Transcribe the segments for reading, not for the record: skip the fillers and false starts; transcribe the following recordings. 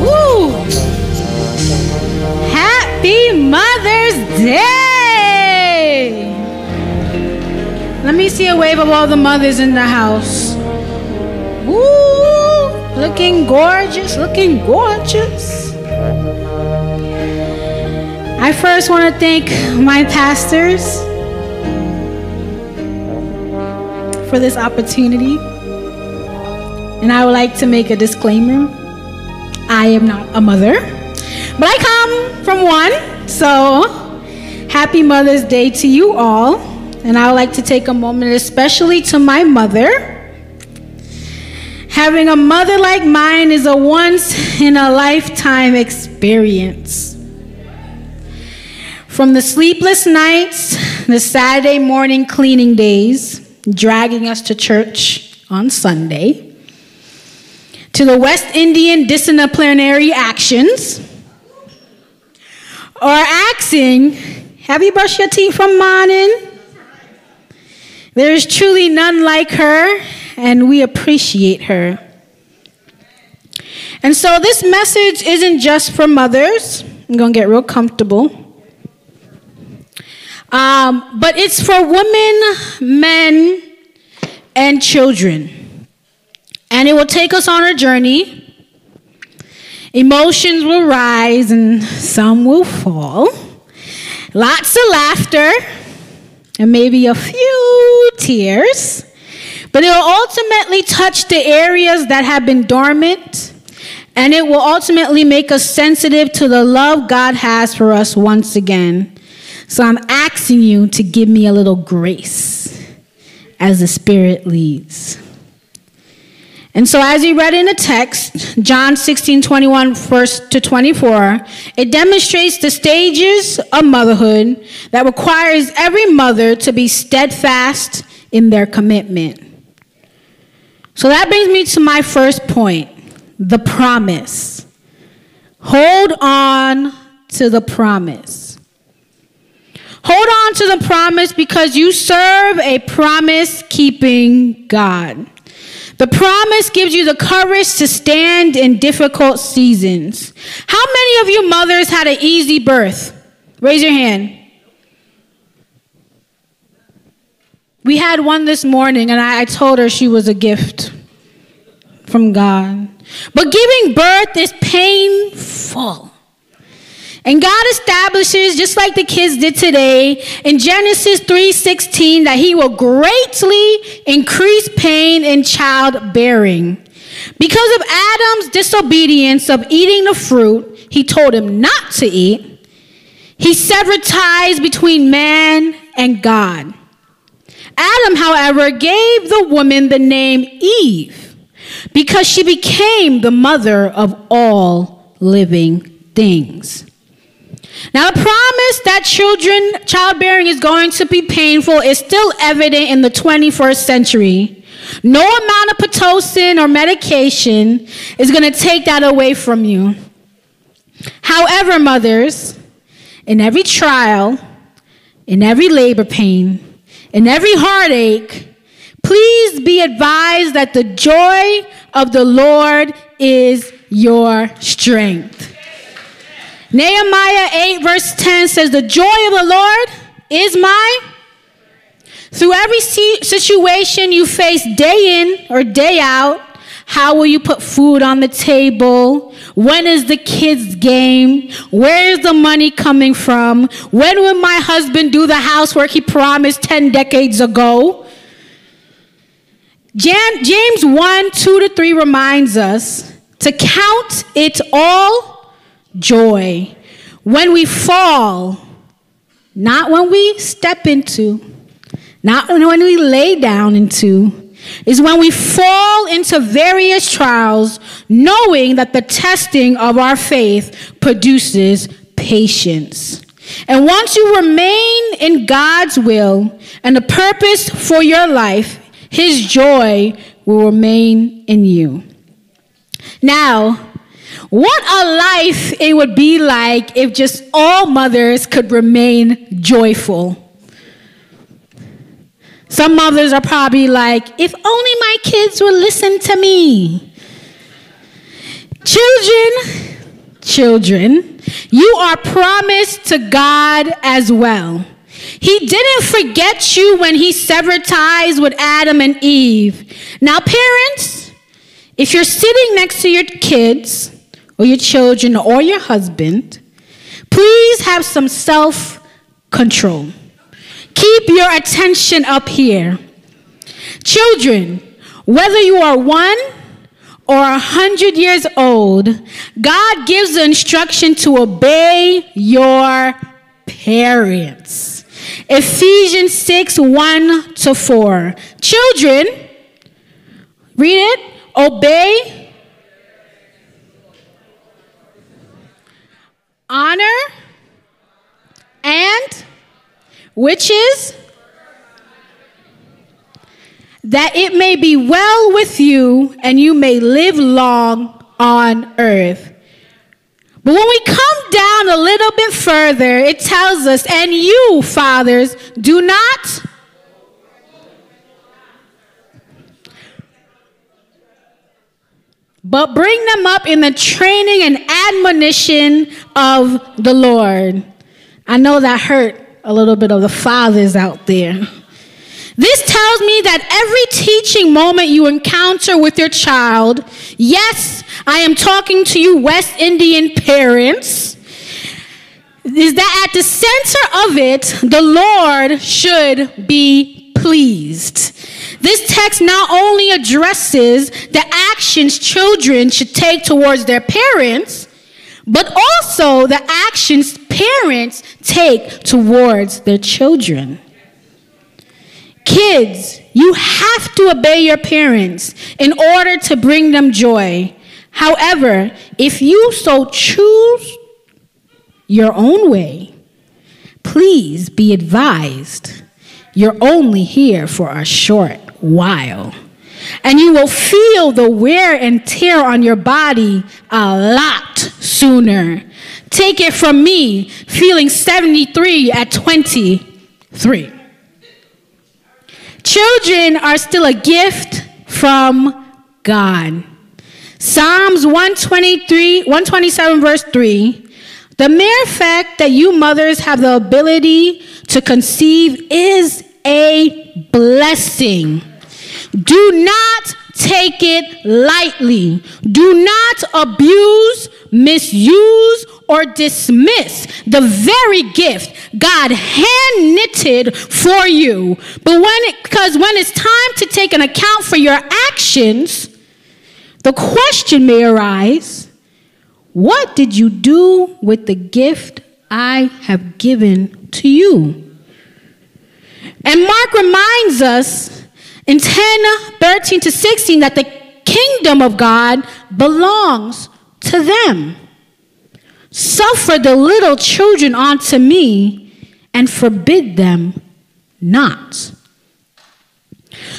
Woo! Happy Mother's Day! Let me see a wave of all the mothers in the house. Woo! Looking gorgeous, looking gorgeous. I first want to thank my pastors for this opportunity. And I would like to make a disclaimer. I am not a mother, but I come from one. So happy Mother's Day to you all. And I would like to take a moment, especially to my mother. Having a mother like mine is a once-in-a-lifetime experience. From the sleepless nights, the Saturday morning cleaning days, dragging us to church on Sunday, to the West Indian disciplinary actions, or asking, have you brushed your teeth from morning? There is truly none like her, and we appreciate her. And so this message isn't just for mothers. I'm going to get real comfortable. But it's for women, men, and children. And it will take us on a journey. Emotions will rise and some will fall. Lots of laughter and maybe a few tears. But it will ultimately touch the areas that have been dormant. And it will ultimately make us sensitive to the love God has for us once again. So I'm asking you to give me a little grace as the Spirit leads. And so as you read in the text, John 16:21, verse to 24, it demonstrates the stages of motherhood that requires every mother to be steadfast in their commitment. So that brings me to my first point, the promise. Hold on to the promise. Hold on to the promise because you serve a promise-keeping God. The promise gives you the courage to stand in difficult seasons. How many of you mothers had an easy birth? Raise your hand. We had one this morning, and I told her she was a gift from God. But giving birth is painful. And God establishes, just like the kids did today, in Genesis 3:16, that he will greatly increase pain in childbearing. Because of Adam's disobedience of eating the fruit he told him not to eat, he severed ties between man and God. Adam, however, gave the woman the name Eve because she became the mother of all living things. Now, the promise that childbearing is going to be painful is still evident in the 21st century. No amount of Pitocin or medication is going to take that away from you. However, mothers, in every trial, in every labor pain, in every heartache, please be advised that the joy of the Lord is your strength. Nehemiah 8 verse 10 says, the joy of the Lord is my. Through every situation you face day in or day out, how will you put food on the table? When is the kids' game? Where is the money coming from? When will my husband do the housework he promised 10 decades ago? James 1:2-3 reminds us to count it all joy when we fall, not when we step into, not when we lay down into, is when we fall into various trials, knowing that the testing of our faith produces patience. And once you remain in God's will and the purpose for your life, his joy will remain in you. Now, what a life it would be like if just all mothers could remain joyful. Some mothers are probably like, if only my kids would listen to me. Children Children, you are promised to God as well. He didn't forget you when he severed ties with Adam and Eve. Now, parents, if you're sitting next to your kids or your children or your husband, please have some self-control. Keep your attention up here. Children, whether you are 1 or 100 years old, God gives the instruction to obey your parents. Ephesians 6:1-4. Children, read it. Obey, honor, and which is that it may be well with you and you may live long on earth. But when we come down a little bit further, it tells us, and you, fathers, do not but bring them up in the training and admonition of the Lord. I know that hurt a little bit of the fathers out there. This tells me that every teaching moment you encounter with your child, yes, I am talking to you West Indian parents, is that at the center of it, the Lord should be pleased. This text not only addresses the actions children should take towards their parents, but also the actions parents take towards their children. Kids, you have to obey your parents in order to bring them joy. However, if you so choose your own way, please be advised you're only here for a short while. And you will feel the wear and tear on your body a lot sooner. Take it from me, feeling 73 at 23. Children are still a gift from God. Psalms 127 verse 3. The mere fact that you mothers have the ability to conceive is a blessing. Do not take it lightly. Do not abuse, misuse, or dismiss the very gift God hand-knitted for you. Because when it's time to take an account for your actions, the question may arise, what did you do with the gift I have given to you? And Mark reminds us in 10:13-16 that the kingdom of God belongs to them. Suffer the little children unto me and forbid them not.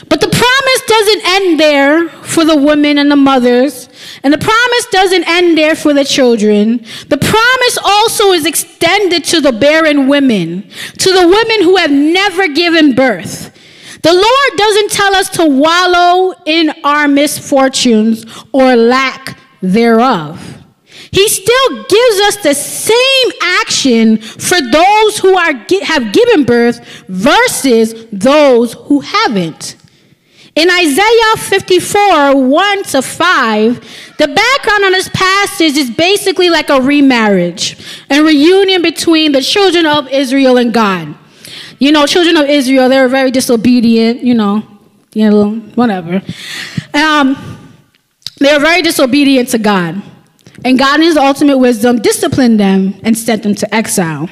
But the promise doesn't end there for the women and the mothers, and the promise doesn't end there for the children. The promise also is extended to the barren women, to the women who have never given birth. The Lord doesn't tell us to wallow in our misfortunes or lack thereof. He still gives us the same action for those who have given birth versus those who haven't. In Isaiah 54:1-5, the background on this passage is basically like a remarriage and reunion between the children of Israel and God. You know, children of Israel, they were very disobedient, whatever. They were very disobedient to God. And God, in his ultimate wisdom, disciplined them and sent them to exile.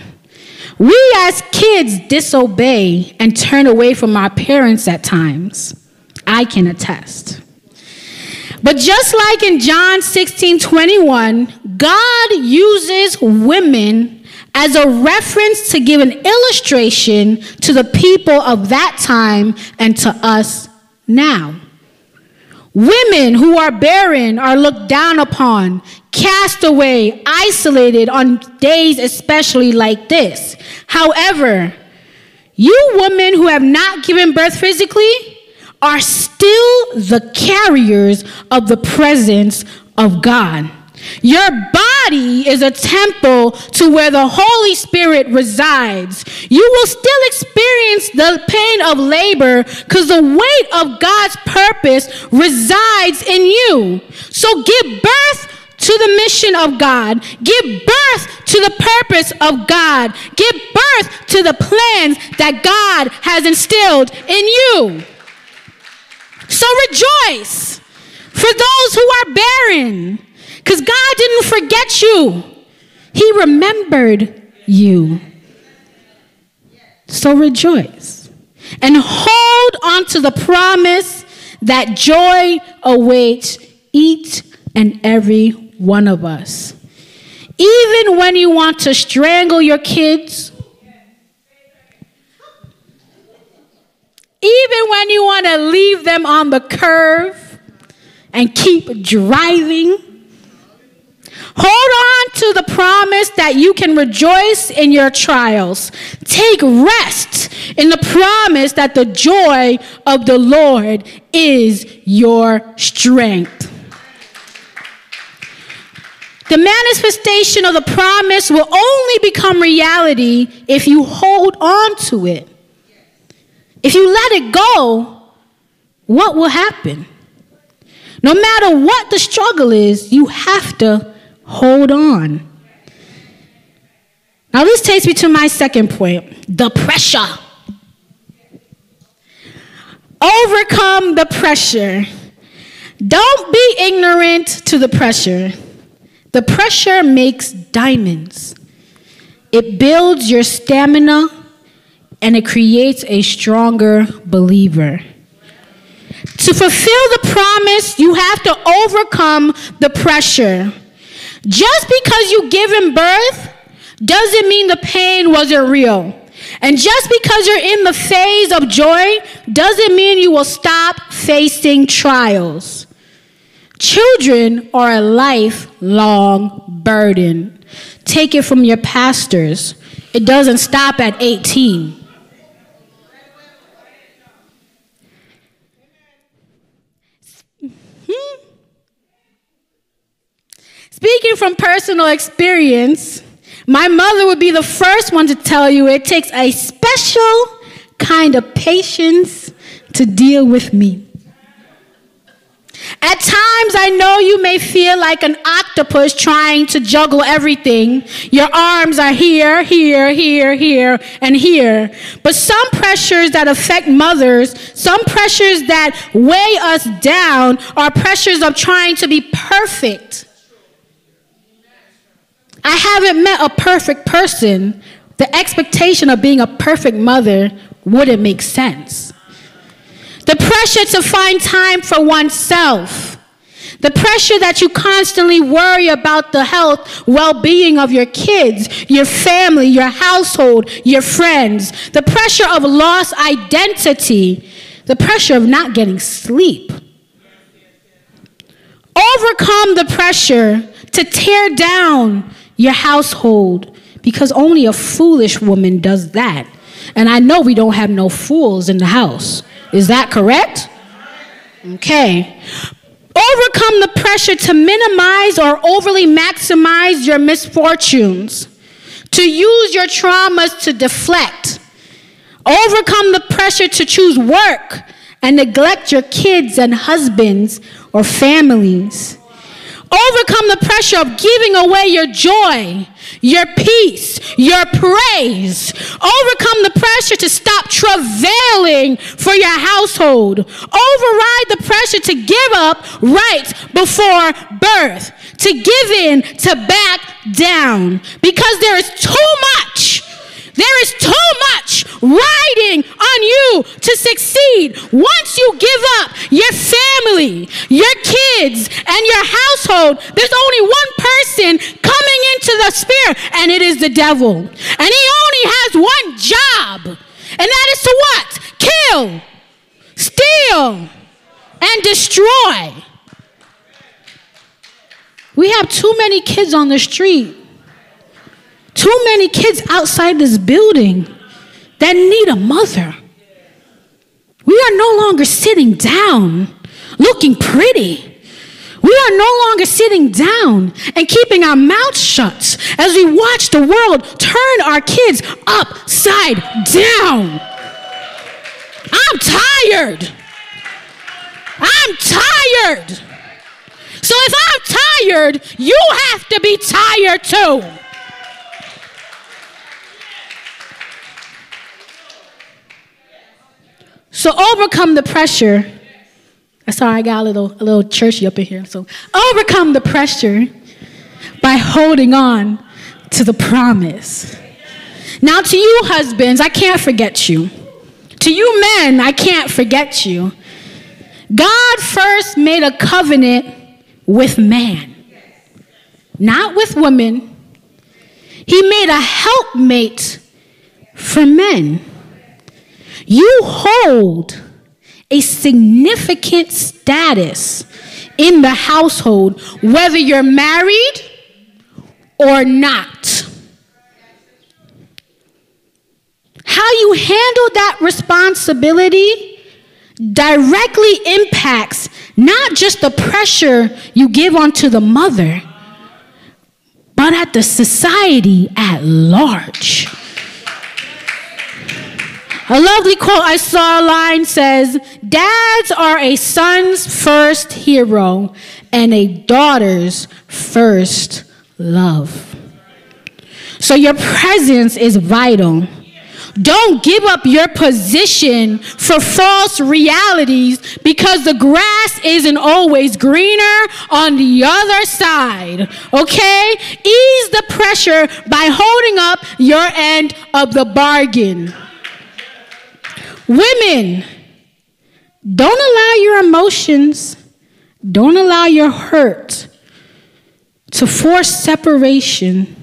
We as kids disobey and turn away from our parents at times. I can attest. But just like in John 16:21, God uses women as a reference to give an illustration to the people of that time and to us now. Women who are barren are looked down upon, cast away, isolated on days especially like this. However, you women who have not given birth physically are still the carriers of the presence of God. Your body is a temple to where the Holy Spirit resides. You will still experience the pain of labor because the weight of God's purpose resides in you. So give birth to the mission of God. Give birth to the purpose of God. Give birth to the plans that God has instilled in you. So rejoice for those who are barren, because God didn't forget you. He remembered you. So rejoice and hold on to the promise that joy awaits each and every one of us. Even when you want to strangle your kids, even when you want to leave them on the curve and keep driving, hold on to the promise that you can rejoice in your trials. Take rest in the promise that the joy of the Lord is your strength. The manifestation of the promise will only become reality if you hold on to it. If you let it go, what will happen? No matter what the struggle is, you have to hold on. Now this takes me to my second point, the pressure. Overcome the pressure. Don't be ignorant to the pressure. The pressure makes diamonds. It builds your stamina and it creates a stronger believer. To fulfill the promise, you have to overcome the pressure. Just because you given birth doesn't mean the pain wasn't real. And just because you're in the phase of joy doesn't mean you will stop facing trials. Children are a lifelong burden. Take it from your pastors. It doesn't stop at 18. Speaking from personal experience, my mother would be the first one to tell you it takes a special kind of patience to deal with me. At times, I know you may feel like an octopus trying to juggle everything. Your arms are here, here, here, here, and here. But some pressures that affect mothers, some pressures that weigh us down, are pressures of trying to be perfect. I haven't met a perfect person. The expectation of being a perfect mother wouldn't make sense. The pressure to find time for oneself. The pressure that you constantly worry about the health, well-being of your kids, your family, your household, your friends. The pressure of lost identity. The pressure of not getting sleep. Overcome the pressure to tear down your household, because only a foolish woman does that. And I know we don't have no fools in the house. Is that correct? Okay. Overcome the pressure to minimize or overly maximize your misfortunes, to use your traumas to deflect. Overcome the pressure to choose work and neglect your kids and husbands or families. Overcome the pressure of giving away your joy, your peace, your praise. Overcome the pressure to stop travailing for your household. Override the pressure to give up right before birth, to give in, to back down, because there is too much. There is too much riding on you to succeed. Once you give up your family, your kids, and your household, there's only one person coming into the sphere, and it is the devil. And he only has one job, and that is to what? Kill, steal, and destroy. We have too many kids on the street. Too many kids outside this building that need a mother. We are no longer sitting down looking pretty. We are no longer sitting down and keeping our mouths shut as we watch the world turn our kids upside down. I'm tired. I'm tired. So if I'm tired, you have to be tired too. So overcome the pressure. Sorry, I got a little churchy up in here. So overcome the pressure by holding on to the promise. Now to you husbands, I can't forget you. To you men, I can't forget you. God first made a covenant with man, not with women. He made a helpmate for men. You hold a significant status in the household, whether you're married or not. How you handle that responsibility directly impacts not just the pressure you give onto the mother, but at the society at large. A lovely quote I saw online says, dads are a son's first hero and a daughter's first love. So your presence is vital. Don't give up your position for false realities because the grass isn't always greener on the other side, okay? Ease the pressure by holding up your end of the bargain. Women, don't allow your emotions, don't allow your hurt to force separation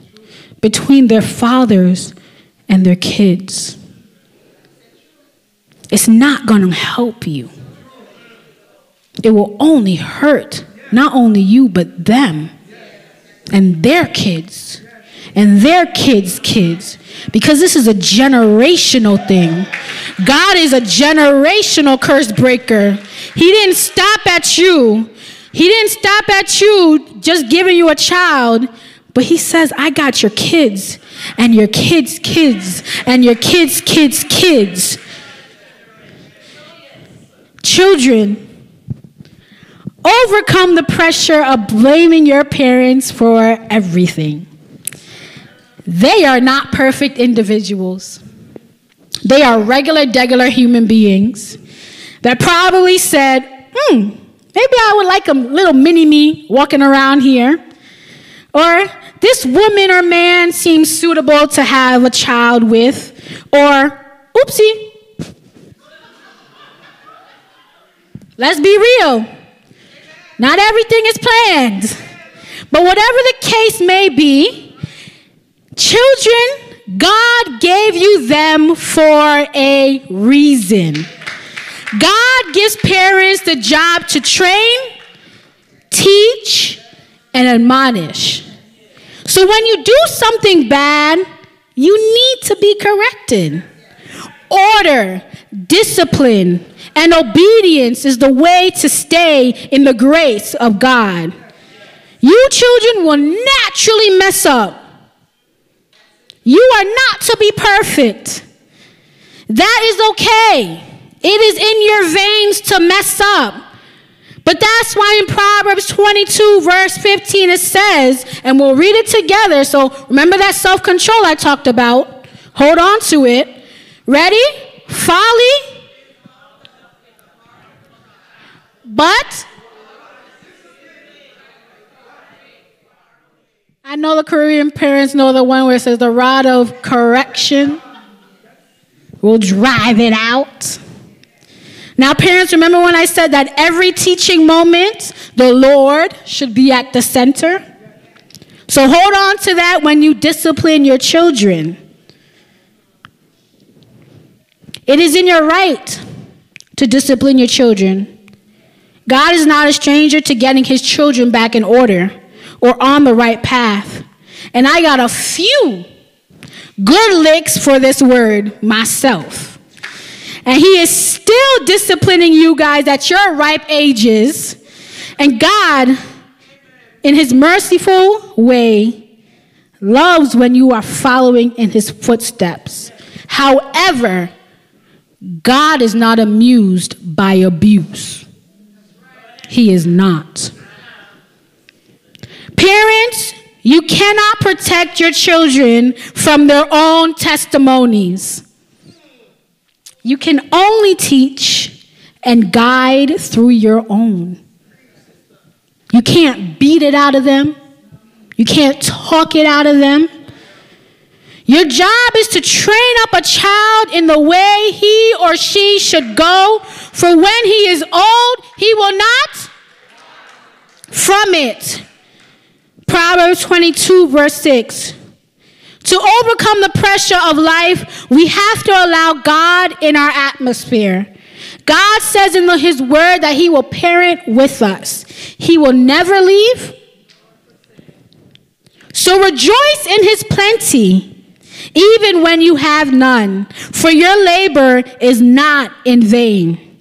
between their fathers and their kids. It's not going to help you. It will only hurt not only you, but them and their kids and their kids' kids, because this is a generational thing. God is a generational curse breaker. He didn't stop at you. He didn't stop at you just giving you a child, but he says, I got your kids and your kids' kids and your kids' kids' kids. Children, overcome the pressure of blaming your parents for everything. They are not perfect individuals. They are regular human beings that probably said, maybe I would like a little mini-me walking around here. Or this woman or man seems suitable to have a child with. Or, oopsie. Let's be real. Not everything is planned. But whatever the case may be, children, God gave you them for a reason. God gives parents the job to train, teach, and admonish. So when you do something bad, you need to be corrected. Order, discipline, and obedience is the way to stay in the grace of God. You children will naturally mess up. You are not to be perfect. That is okay. It is in your veins to mess up. But that's why in Proverbs 22, verse 15, it says, and we'll read it together. So remember that self-control I talked about. Hold on to it. Ready? Folly. But I know the Korean parents know the one where it says the rod of correction will drive it out. Now, parents, remember when I said that every teaching moment, the Lord should be at the center? So hold on to that when you discipline your children. It is in your right to discipline your children. God is not a stranger to getting his children back in order or on the right path. And I got a few good licks for this word myself. And he is still disciplining you guys at your ripe ages. And God in his merciful way, loves when you are following in his footsteps. However, God is not amused by abuse. He is not. Parents, you cannot protect your children from their own testimonies. You can only teach and guide through your own. You can't beat it out of them. You can't talk it out of them. Your job is to train up a child in the way he or she should go, for when he is old, he will not from it. Proverbs 22, verse 6. To overcome the pressure of life, we have to allow God in our atmosphere. God says in his word that he will parent with us. He will never leave. So rejoice in his plenty, even when you have none, for your labor is not in vain.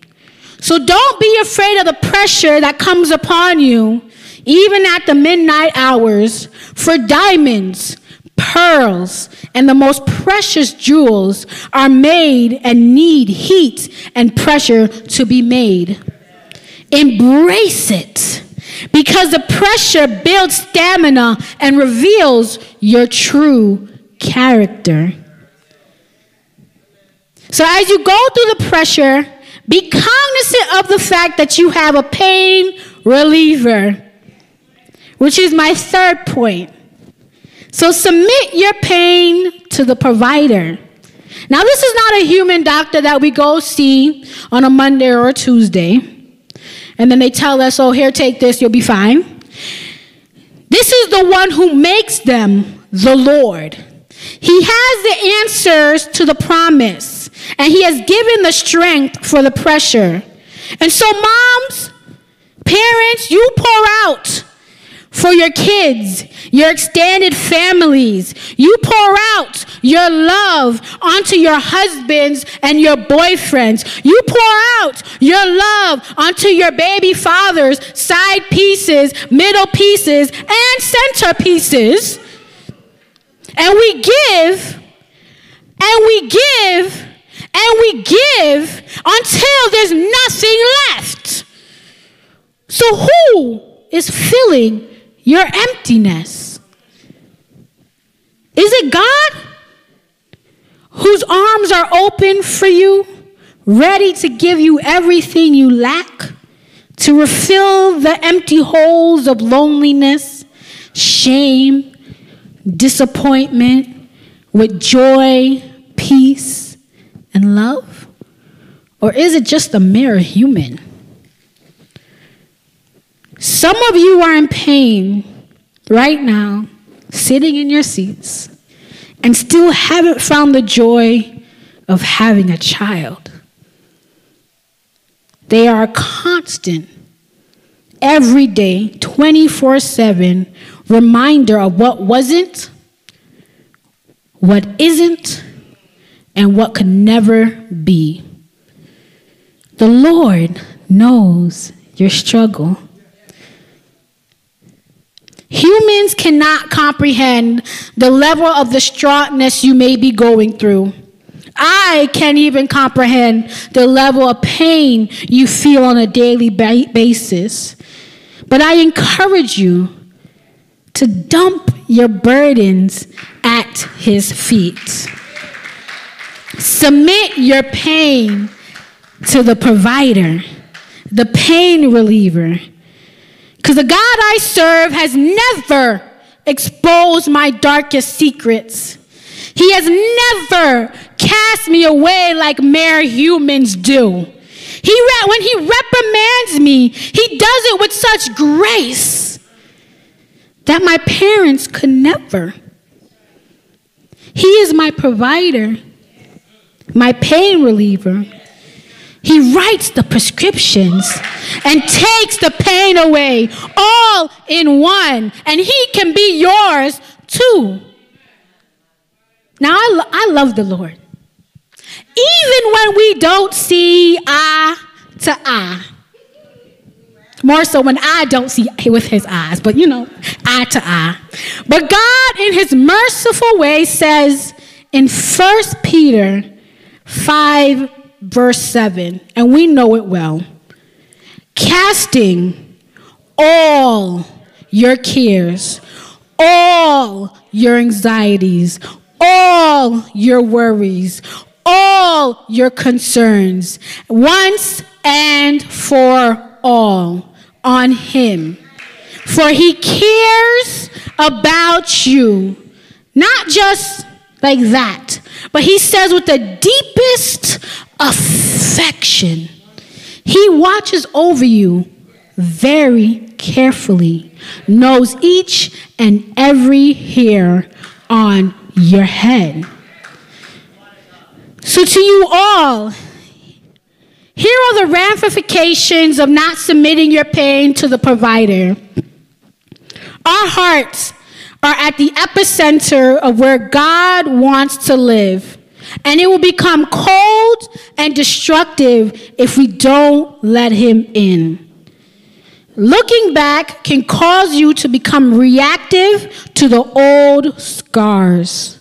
So don't be afraid of the pressure that comes upon you, even at the midnight hours, for diamonds, pearls, and the most precious jewels are made and need heat and pressure to be made. Embrace it, because the pressure builds stamina and reveals your true character. So as you go through the pressure, be cognizant of the fact that you have a pain reliever, which is my third point. So submit your pain to the provider. Now, this is not a human doctor that we go see on a Monday or a Tuesday, and then they tell us, oh, here, take this, you'll be fine. This is the one who makes them, the Lord. He has the answers to the promise, and he has given the strength for the pressure. And so, moms, parents, you pour out for your kids, your extended families. You pour out your love onto your husbands and your boyfriends. You pour out your love onto your baby fathers, side pieces, middle pieces, and center pieces. And we give, and we give, and we give until there's nothing left. So who is filling your emptiness? Is it God, whose arms are open for you, ready to give you everything you lack, to refill the empty holes of loneliness, shame, disappointment with joy, peace, and love? Or is it just a mere human? Some of you are in pain right now, sitting in your seats, and still haven't found the joy of having a child. They are a constant, everyday, 24/7 reminder of what wasn't, what isn't, and what could never be. The Lord knows your struggle. Humans cannot comprehend the level of distraughtness you may be going through. I can't even comprehend the level of pain you feel on a daily basis. But I encourage you to dump your burdens at his feet. Submit your pain to the provider, the pain reliever. Because the God I serve has never exposed my darkest secrets. He has never cast me away like mere humans do. When he reprimands me, he does it with such grace that my parents could never. He is my provider, my pain reliever. He writes the prescriptions and takes the pain away all in one. And he can be yours too. Now, I love the Lord. Even when we don't see eye to eye. More so when I don't see with his eyes, but eye to eye. But God, in his merciful way, says in 1 Peter 5, verse 7, and we know it well, casting all your cares, all your anxieties, all your worries, all your concerns, once and for all, on him. For he cares about you, not just like that, but he says with the deepest affection. He watches over you very carefully, knows each and every hair on your head. So to you all, here are the ramifications of not submitting your pain to the provider. Our hearts are at the epicenter of where God wants to live, and it will become cold and destructive if we don't let him in. Looking back can cause you to become reactive to the old scars.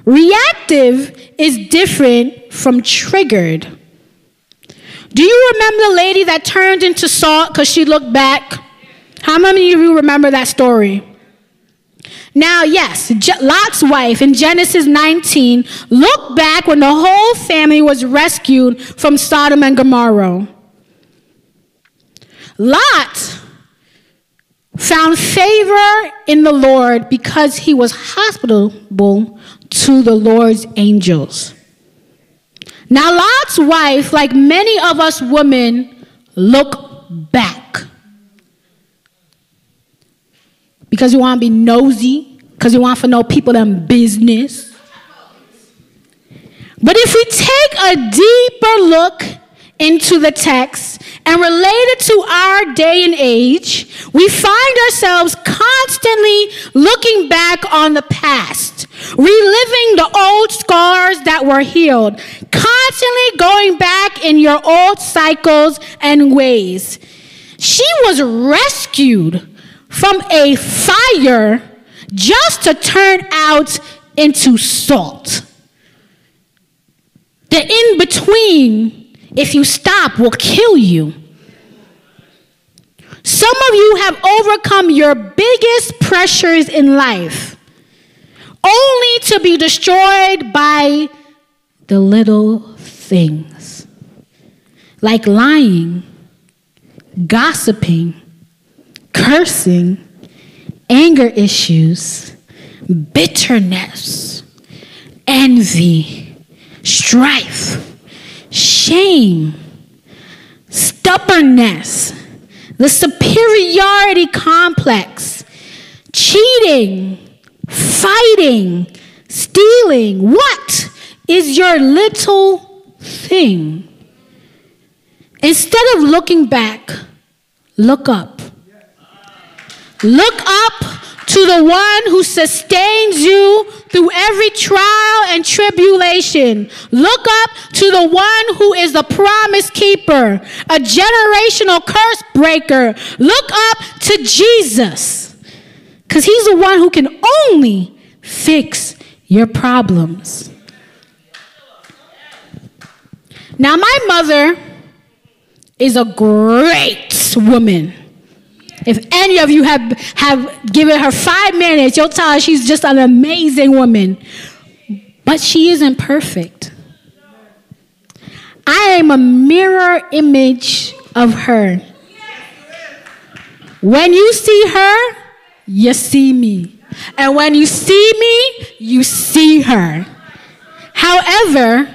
Reactive is different from triggered. Do you remember the lady that turned into salt because she looked back? How many of you remember that story? Now, yes, Lot's wife in Genesis 19 looked back when the whole family was rescued from Sodom and Gomorrah. Lot found favor in the Lord because he was hospitable to the Lord's angels. Now, Lot's wife, like many of us women, look back. Because you want to be nosy, because you want to know people in business. But if we take a deeper look into the text and relate it to our day and age, we find ourselves constantly looking back on the past, reliving the old scars that were healed, constantly going back in your old cycles and ways. She was rescued from a fire just to turn out into salt. The in-between, if you stop, will kill you. Some of you have overcome your biggest pressures in life, only to be destroyed by the little things, like lying, gossiping, cursing, anger issues, bitterness, envy, strife, shame, stubbornness, the superiority complex, cheating, fighting, stealing. What is your little thing? Instead of looking back, look up. Look up to the one who sustains you through every trial and tribulation. Look up to the one who is the promise keeper, a generational curse breaker. Look up to Jesus, because he's the one who can only fix your problems. Now, my mother is a great woman. If any of you have given her 5 minutes, you'll tell her she's just an amazing woman. But she isn't perfect. I am a mirror image of her. When you see her, you see me. And when you see me, you see her. However,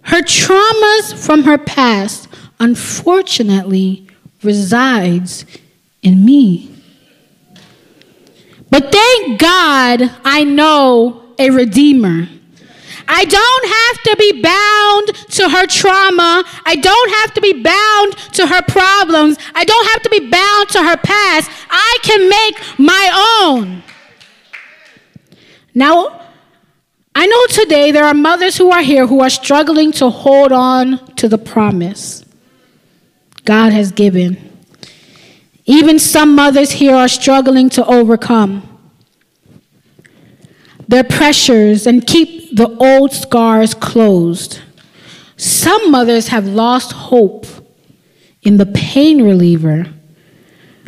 her traumas from her past, unfortunately, resides in me. But thank God I know a Redeemer. I don't have to be bound to her trauma. I don't have to be bound to her problems. I don't have to be bound to her past. I can make my own. Now, I know today there are mothers who are here who are struggling to hold on to the promise. God has given. Even some mothers here are struggling to overcome their pressures and keep the old scars closed. Some mothers have lost hope in the pain reliever,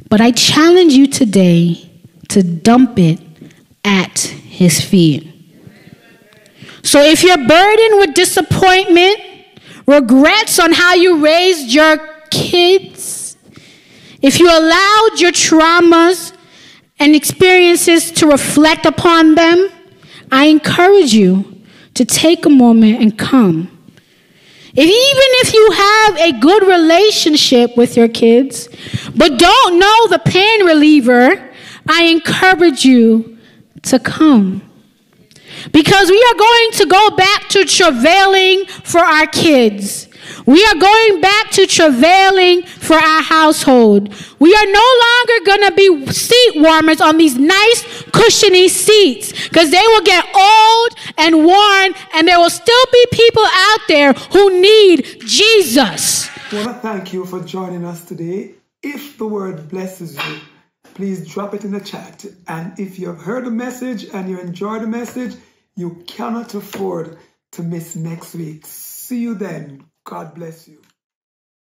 but I challenge you today to dump it at his feet. So if you're burdened with disappointment, regrets on how you raised your kids, if you allowed your traumas and experiences to reflect upon them, I encourage you to take a moment and come. Even if you have a good relationship with your kids, but don't know the pain reliever, I encourage you to come. Because we are going to go back to travailing for our kids. We are going back to travailing for our household. We are no longer going to be seat warmers on these nice, cushiony seats, because they will get old and worn, and there will still be people out there who need Jesus. I want to thank you for joining us today. If the word blesses you, please drop it in the chat. And if you have heard the message and you enjoy the message, you cannot afford to miss next week. See you then. God bless you.